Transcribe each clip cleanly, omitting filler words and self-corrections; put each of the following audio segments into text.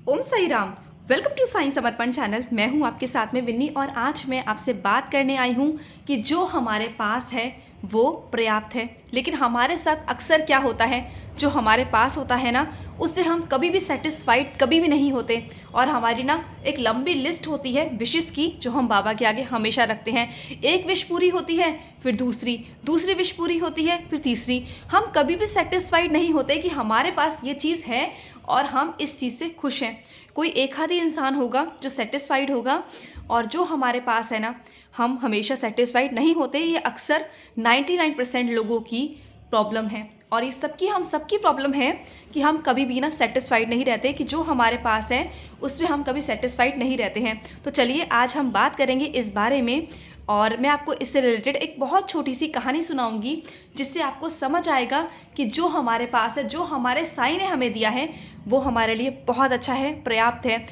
Om Sai Ram. Welcome to Sai Samarpan channel. मैं हूं आपके साथ में विन्नी और आज मैं आपसे बात करने आई हूं कि जो हमारे पास है वो पर्याप्त है, लेकिन हमारे साथ अक्सर क्या होता है, जो हमारे पास होता है ना उससे हम कभी भी सेटिस्फाइड कभी भी नहीं होते और हमारी ना एक लंबी लिस्ट होती है विशेस की जो हम बाबा के आगे हमेशा रखते हैं। एक विश पूरी होती है, फिर दूसरी दूसरी विश पूरी होती है, फिर तीसरी। हम कभी भी सेटिस्फाइड नहीं होते कि हमारे पास ये चीज़ है और हम इस चीज़ से खुश हैं। कोई एक आध ही इंसान होगा जो सेटिस्फाइड होगा और जो हमारे पास है ना हम हमेशा सेटिस्फाइड नहीं होते। ये अक्सर 99% लोगों की प्रॉब्लम है और ये हम सबकी प्रॉब्लम है कि हम कभी भी ना सेटिस्फाइड नहीं रहते, कि जो हमारे पास है उसमें हम कभी सेटिस्फाइड नहीं रहते हैं। तो चलिए आज हम बात करेंगे इस बारे में और मैं आपको इससे रिलेटेड एक बहुत छोटी सी कहानी सुनाऊंगी जिससे आपको समझ आएगा कि जो हमारे पास है, जो हमारे साईं ने हमें दिया है वो हमारे लिए बहुत अच्छा है, पर्याप्त है।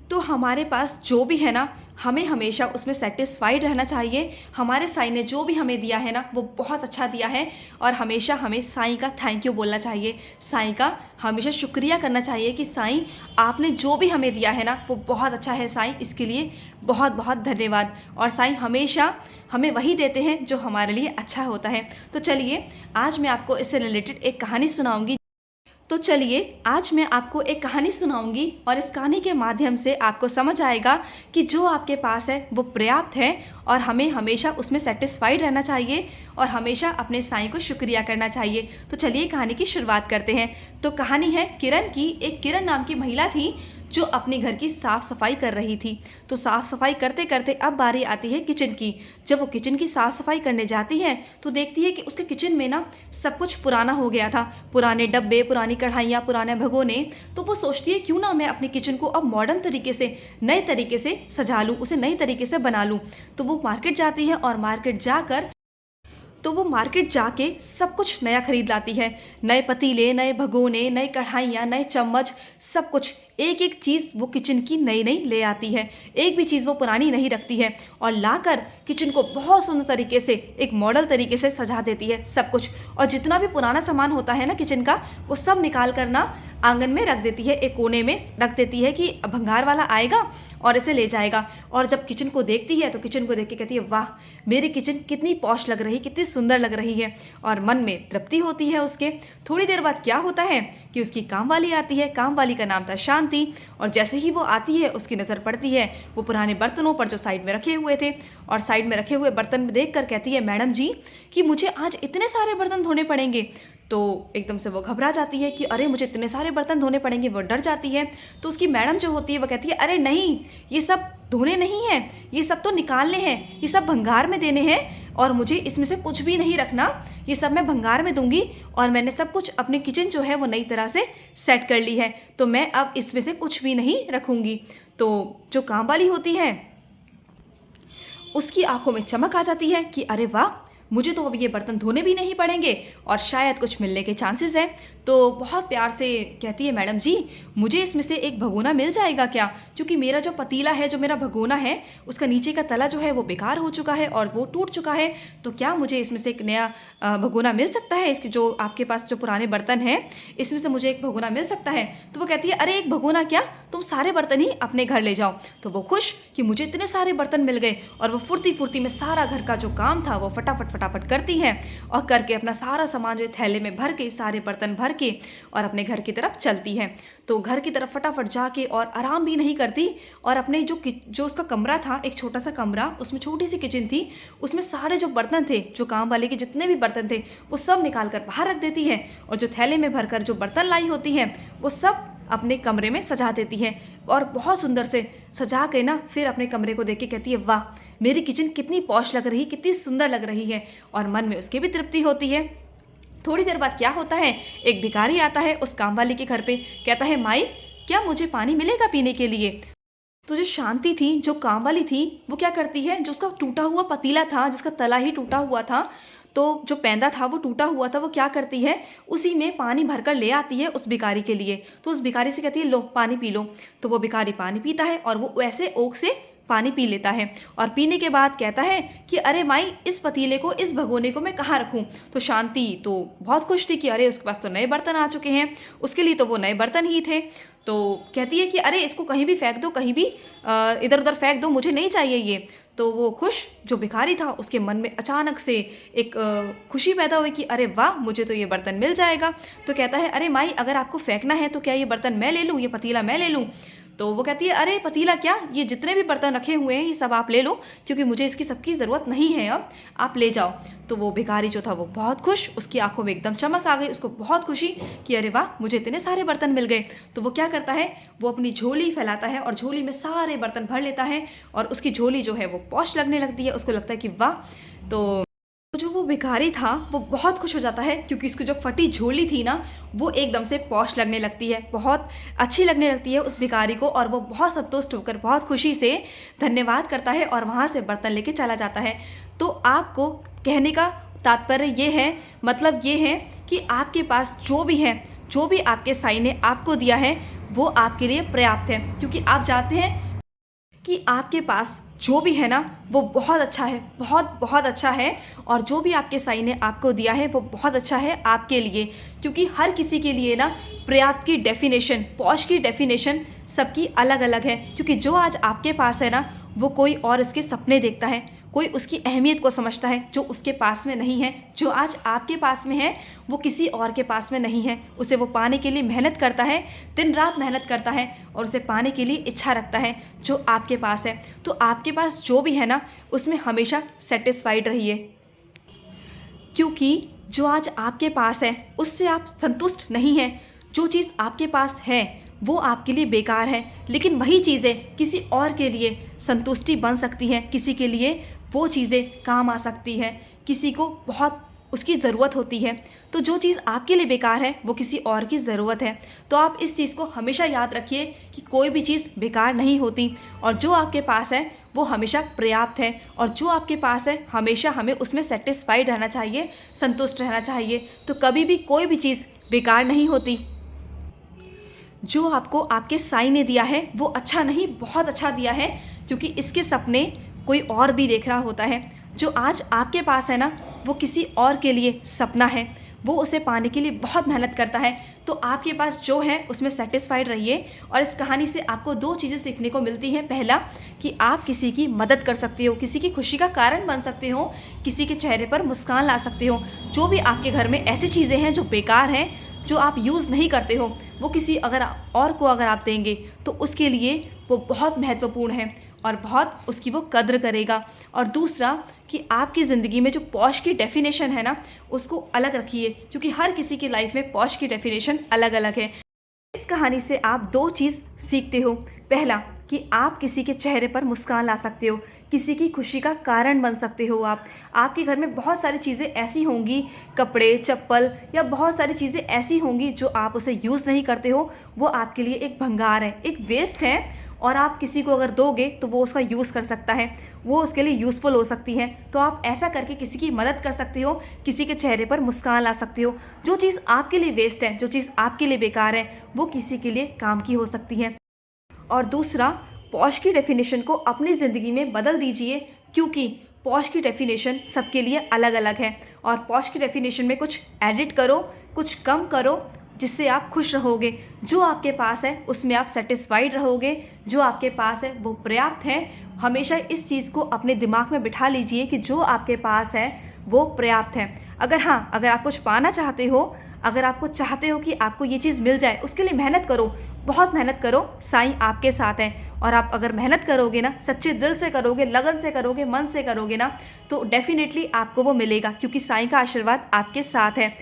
तो हमारे पास जो भी है ना हमें हमेशा उसमें सेटिस्फाइड रहना चाहिए। हमारे साईं ने जो भी हमें दिया है ना वो बहुत अच्छा दिया है और हमेशा हमें साईं का थैंक यू बोलना चाहिए, साईं का हमेशा शुक्रिया करना चाहिए कि साईं आपने जो भी हमें दिया है ना वो बहुत अच्छा है, साईं इसके लिए बहुत बहुत धन्यवाद। और साईं हमेशा हमें वही देते हैं जो हमारे लिए अच्छा होता है। तो चलिए आज मैं आपको इससे रिलेटेड एक कहानी सुनाऊंगी। तो चलिए आज मैं आपको एक कहानी सुनाऊंगी और इस कहानी के माध्यम से आपको समझ आएगा कि जो आपके पास है वो पर्याप्त है और हमें हमेशा उसमें सेटिस्फाइड रहना चाहिए और हमेशा अपने साईं को शुक्रिया करना चाहिए। तो चलिए कहानी की शुरुआत करते हैं। तो कहानी है किरण की। एक किरण नाम की महिला थी जो अपने घर की साफ़ सफाई कर रही थी। तो साफ़ सफाई करते करते अब बारी आती है किचन की। जब वो किचन की साफ़ सफाई करने जाती है तो देखती है कि उसके किचन में ना सब कुछ पुराना हो गया था, पुराने डब्बे, पुरानी कढ़ाइयाँ, पुराने भगोने। तो वो सोचती है क्यों ना मैं अपने किचन को अब मॉडर्न तरीके से, नए तरीके से सजा लूँ, उसे नए तरीके से बना लूँ। तो वो मार्केट जाती है और मार्केट जाके सब कुछ नया खरीद लाती है। नए पतीले, नए भगोने, नई कढ़ाइयाँ, नए चम्मच, सब कुछ एक एक चीज़ वो किचन की नई नई ले आती है। एक भी चीज़ वो पुरानी नहीं रखती है और लाकर किचन को बहुत सुंदर तरीके से, एक मॉडल तरीके से सजा देती है सब कुछ। और जितना भी पुराना सामान होता है ना किचन का वो सब निकाल कर ना आंगन में रख देती है, एक कोने में रख देती है कि भंगार वाला आएगा और इसे ले जाएगा। और जब किचन को देखती है तो किचन को देख के कहती है वाह, मेरी किचन कितनी पॉश लग रही, कितनी सुंदर लग रही है और मन में तृप्ति होती है उसके। थोड़ी देर बाद क्या होता है कि उसकी काम वाली आती है। काम वाली का नाम था शांति। और जैसे ही वो आती है उसकी नज़र पड़ती है वो पुराने बर्तनों पर जो साइड में रखे हुए थे और साइड में रखे हुए बर्तन देख कर कहती है मैडम जी कि मुझे आज इतने सारे बर्तन धोने पड़ेंगे। तो एकदम से वो घबरा जाती है कि अरे मुझे इतने सारे बर्तन धोने पड़ेंगे, वो डर जाती है। तो उसकी मैडम जो होती है वो कहती है अरे नहीं, ये सब धोने नहीं हैं, ये सब तो निकालने हैं, ये सब भंगार में देने हैं और मुझे इसमें से कुछ भी नहीं रखना, ये सब मैं भंगार में दूंगी और मैंने सब कुछ अपने किचन जो है वो नई तरह से सेट कर ली है, तो मैं अब इसमें से कुछ भी नहीं रखूंगी। तो जो काम वाली होती है उसकी आंखों में चमक आ जाती है कि अरे वाह, मुझे तो अब ये बर्तन धोने भी नहीं पड़ेंगे और शायद कुछ मिलने के चांसेस हैं। तो बहुत प्यार से कहती है मैडम जी मुझे इसमें से एक भगोना मिल जाएगा क्या, क्योंकि मेरा जो पतीला है, जो मेरा भगोना है, उसका नीचे का तला जो है वो बेकार हो चुका है और वो टूट चुका है। तो क्या मुझे इसमें से एक नया भगोना मिल सकता है, इसके जो आपके पास जो पुराने बर्तन हैं इसमें से मुझे एक भगोना मिल सकता है। तो वो कहती है अरे एक भगोना क्या, तुम सारे बर्तन ही अपने घर ले जाओ। तो वो खुश कि मुझे इतने सारे बर्तन मिल गए और वो फुर्ती फुर्ती में सारा घर का जो काम था वो फटाफट करती है और करके अपना सारा सामान जो थैले में भर के, सारे बर्तन भर के और अपने घर की तरफ चलती है। तो घर की तरफ फटाफट जाके और आराम भी नहीं करती और अपने जो उसका कमरा था, एक छोटा सा कमरा, उसमें छोटी सी किचन थी, उसमें सारे जो बर्तन थे, जो काम वाले के जितने भी बर्तन थे वो सब निकाल कर बाहर रख देती है और जो थैले में भरकर जो बर्तन लाई होती है वो सब अपने कमरे में सजा देती है और बहुत सुंदर से सजा के ना फिर अपने कमरे को देख के कहती है वाह, मेरी किचन कितनी पॉश लग रही, कितनी सुंदर लग रही है और मन में उसकी भी तृप्ति होती है। थोड़ी देर बाद क्या होता है, एक भिखारी आता है उस काम वाली के घर पे, कहता है माई क्या मुझे पानी मिलेगा पीने के लिए। तो जो शांति थी, जो काम वाली थी, वो क्या करती है, जो उसका टूटा हुआ पतीला था, जिसका तला ही टूटा हुआ था, तो जो पैंदा था वो टूटा हुआ था, वो क्या करती है उसी में पानी भरकर ले आती है उस भिखारी के लिए। तो उस भिखारी से कहती है लो पानी पी लो। तो वो भिखारी पानी पीता है और वो वैसे ओक से पानी पी लेता है और पीने के बाद कहता है कि अरे माई इस पतीले को, इस भगोने को मैं कहाँ रखूँ। तो शांति तो बहुत खुश थी कि अरे उसके पास तो नए बर्तन आ चुके हैं, उसके लिए तो वो नए बर्तन ही थे। तो कहती है कि अरे इसको कहीं भी फेंक दो, कहीं भी इधर उधर फेंक दो, मुझे नहीं चाहिए ये। तो वो खुश जो भिखारी था उसके मन में अचानक से एक खुशी पैदा हुई कि अरे वाह, मुझे तो ये बर्तन मिल जाएगा। तो कहता है अरे माई, अगर आपको फेंकना है तो क्या ये बर्तन मैं ले लूँ, ये पतीला मैं ले लूँ? तो वो कहती है अरे पतीला क्या, ये जितने भी बर्तन रखे हुए हैं ये सब आप ले लो, क्योंकि मुझे इसकी सबकी ज़रूरत नहीं है, अब आप ले जाओ। तो वो भिखारी जो था वो बहुत खुश, उसकी आंखों में एकदम चमक आ गई, उसको बहुत खुशी कि अरे वाह, मुझे इतने सारे बर्तन मिल गए। तो वो क्या करता है, वो अपनी झोली फैलाता है और झोली में सारे बर्तन भर लेता है और उसकी झोली जो है वो पॉश लगने लगती है। उसको लगता है कि वाह। तो जो वो भिखारी था वो बहुत खुश हो जाता है, क्योंकि उसकी जो फटी झोली थी ना वो एकदम से पॉश लगने लगती है, बहुत अच्छी लगने लगती है उस भिखारी को। और वो बहुत संतुष्ट होकर बहुत खुशी से धन्यवाद करता है और वहाँ से बर्तन लेके चला जाता है। तो आपको कहने का तात्पर्य ये है, मतलब ये है कि आपके पास जो भी है, जो भी आपके साईं ने आपको दिया है वो आपके लिए पर्याप्त है, क्योंकि आप जानते हैं कि आपके पास जो भी है ना वो बहुत अच्छा है, बहुत बहुत अच्छा है। और जो भी आपके साईं ने आपको दिया है वो बहुत अच्छा है आपके लिए, क्योंकि हर किसी के लिए ना पर्याप्त की डेफिनेशन, पॉश की डेफिनेशन सबकी अलग अलग है। क्योंकि जो आज आपके पास है ना वो कोई और इसके सपने देखता है, कोई उसकी अहमियत को समझता है जो उसके पास में नहीं है। जो आज आपके पास में है वो किसी और के पास में नहीं है, उसे वो पाने के लिए मेहनत करता है, दिन रात मेहनत करता है और उसे पाने के लिए इच्छा रखता है जो आपके पास है। तो आपके पास जो भी है ना उसमें हमेशा सेटिस्फाइड रहिए, क्योंकि जो आज आपके पास है उससे आप संतुष्ट नहीं हैं। जो चीज़ आपके पास है वो आपके लिए बेकार है, लेकिन वही चीज़ें किसी और के लिए संतुष्टि बन सकती हैं, किसी के लिए वो चीज़ें काम आ सकती हैं, किसी को बहुत उसकी ज़रूरत होती है। तो जो चीज़ आपके लिए बेकार है वो किसी और की ज़रूरत है। तो आप इस चीज़ को हमेशा याद रखिए कि कोई भी चीज़ बेकार नहीं होती, और जो आपके पास है वो हमेशा पर्याप्त है, और जो आपके पास है हमेशा हमें उसमें सेटिस्फाइड रहना चाहिए, संतुष्ट रहना चाहिए। तो कभी भी कोई भी चीज़ बेकार नहीं होती। जो आपको आपके साईं ने दिया है वो अच्छा नहीं, बहुत अच्छा दिया है, क्योंकि इसके सपने कोई और भी देख रहा होता है। जो आज आपके पास है ना वो किसी और के लिए सपना है, वो उसे पाने के लिए बहुत मेहनत करता है। तो आपके पास जो है उसमें सेटिस्फाइड रहिए। और इस कहानी से आपको दो चीज़ें सीखने को मिलती हैं। पहला कि आप किसी की मदद कर सकते हो, किसी की खुशी का कारण बन सकते हो, किसी के चेहरे पर मुस्कान ला सकते हो। जो भी आपके घर में ऐसी चीज़ें हैं जो बेकार हैं, जो आप यूज़ नहीं करते हो, वो किसी और को अगर आप देंगे तो उसके लिए वो बहुत महत्वपूर्ण है और बहुत उसकी वो कद्र करेगा। और दूसरा कि आपकी ज़िंदगी में जो पॉश की डेफिनेशन है ना उसको अलग रखिए, क्योंकि हर किसी की लाइफ में पॉश की डेफिनेशन अलग अलग है। इस कहानी से आप दो चीज़ सीखते हो। पहला कि आप किसी के चेहरे पर मुस्कान ला सकते हो, किसी की खुशी का कारण बन सकते हो। आपके घर में बहुत सारी चीज़ें ऐसी होंगी, कपड़े, चप्पल या बहुत सारी चीज़ें ऐसी होंगी जो आप उसे यूज़ नहीं करते हो, वो आपके लिए एक भंगार है, एक वेस्ट है। और आप किसी को अगर दोगे तो वो उसका यूज़ कर सकता है, वो उसके लिए यूज़फुल हो सकती है। तो आप ऐसा करके किसी की मदद कर सकते हो, किसी के चेहरे पर मुस्कान ला सकते हो। जो चीज़ आपके लिए वेस्ट है, जो चीज़ आपके लिए बेकार है, वो किसी के लिए काम की हो सकती है। और दूसरा, पॉश की डेफिनेशन को अपनी ज़िंदगी में बदल दीजिए, क्योंकि पॉश की डेफिनेशन सबके लिए अलग अलग है। और पॉश की डेफिनेशन में कुछ एडिट करो, कुछ कम करो, जिससे आप खुश रहोगे। जो आपके पास है उसमें आप सेटिस्फाइड रहोगे, जो आपके पास है वो पर्याप्त है। हमेशा इस चीज़ को अपने दिमाग में बिठा लीजिए कि जो आपके पास है वो पर्याप्त है। अगर आप कुछ पाना चाहते हो, अगर आपको चाहते हो कि आपको ये चीज़ मिल जाए, उसके लिए मेहनत करो, बहुत मेहनत करो, साईं आपके साथ हैं। और आप अगर मेहनत करोगे ना, सच्चे दिल से करोगे, लगन से करोगे, मन से करोगे ना, तो डेफिनेटली आपको वो मिलेगा, क्योंकि साईं का आशीर्वाद आपके साथ है।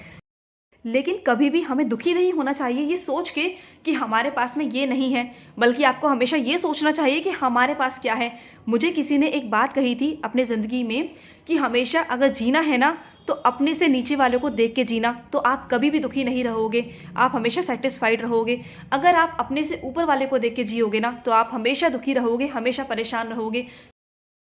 लेकिन कभी भी हमें दुखी नहीं होना चाहिए ये सोच के कि हमारे पास में ये नहीं है, बल्कि आपको हमेशा ये सोचना चाहिए कि हमारे पास क्या है। मुझे किसी ने एक बात कही थी अपने ज़िंदगी में कि हमेशा अगर जीना है ना तो अपने से नीचे वालों को देख के जीना, तो आप कभी भी दुखी नहीं रहोगे, आप हमेशा सेटिस्फाइड रहोगे। अगर आप अपने से ऊपर वाले को देख के जियोगे ना तो आप हमेशा दुखी रहोगे, हमेशा परेशान रहोगे।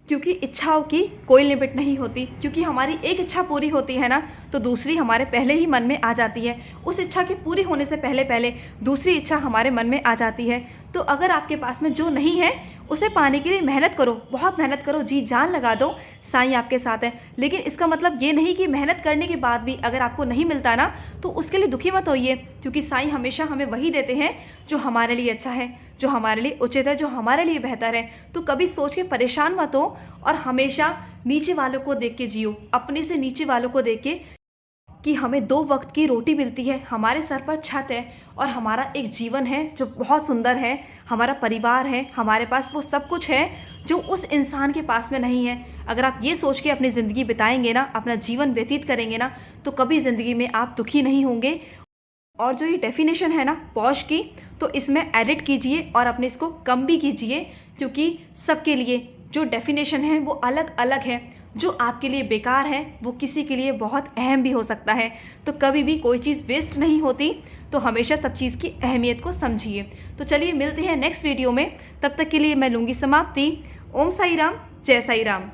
क्योंकि इच्छाओं की कोई लिमिट नहीं होती, क्योंकि हमारी एक इच्छा पूरी होती है ना तो दूसरी हमारे पहले ही मन में आ जाती है। उस इच्छा के पूरी होने से पहले पहले दूसरी इच्छा हमारे मन में आ जाती है। तो अगर आपके पास में जो नहीं है उसे पाने के लिए मेहनत करो, बहुत मेहनत करो, जी जान लगा दो, साईं आपके साथ है। लेकिन इसका मतलब ये नहीं कि मेहनत करने के बाद भी अगर आपको नहीं मिलता ना तो उसके लिए दुखी मत होइए, क्योंकि साईं हमेशा हमें वही देते हैं जो हमारे लिए अच्छा है, जो हमारे लिए उचित है, जो हमारे लिए बेहतर है। तो कभी सोच के परेशान मत हो और हमेशा नीचे वालों को देख के जियो, अपने से नीचे वालों को देख के, कि हमें 2 वक्त की रोटी मिलती है, हमारे सर पर छत है और हमारा एक जीवन है जो बहुत सुंदर है, हमारा परिवार है, हमारे पास वो सब कुछ है जो उस इंसान के पास में नहीं है। अगर आप ये सोच के अपनी ज़िंदगी बिताएंगे ना, अपना जीवन व्यतीत करेंगे ना, तो कभी ज़िंदगी में आप दुखी नहीं होंगे। और जो ये डेफिनेशन है ना पॉश की, तो इसमें एडिट कीजिए और अपने इसको कम भी कीजिए, क्योंकि सबके लिए जो डेफिनेशन है वो अलग अलग है। जो आपके लिए बेकार है वो किसी के लिए बहुत अहम भी हो सकता है। तो कभी भी कोई चीज़ वेस्ट नहीं होती, तो हमेशा सब चीज़ की अहमियत को समझिए। तो चलिए मिलते हैं नेक्स्ट वीडियो में, तब तक के लिए मैं लूँगी समाप्ति। ओम साई राम, जय साई राम।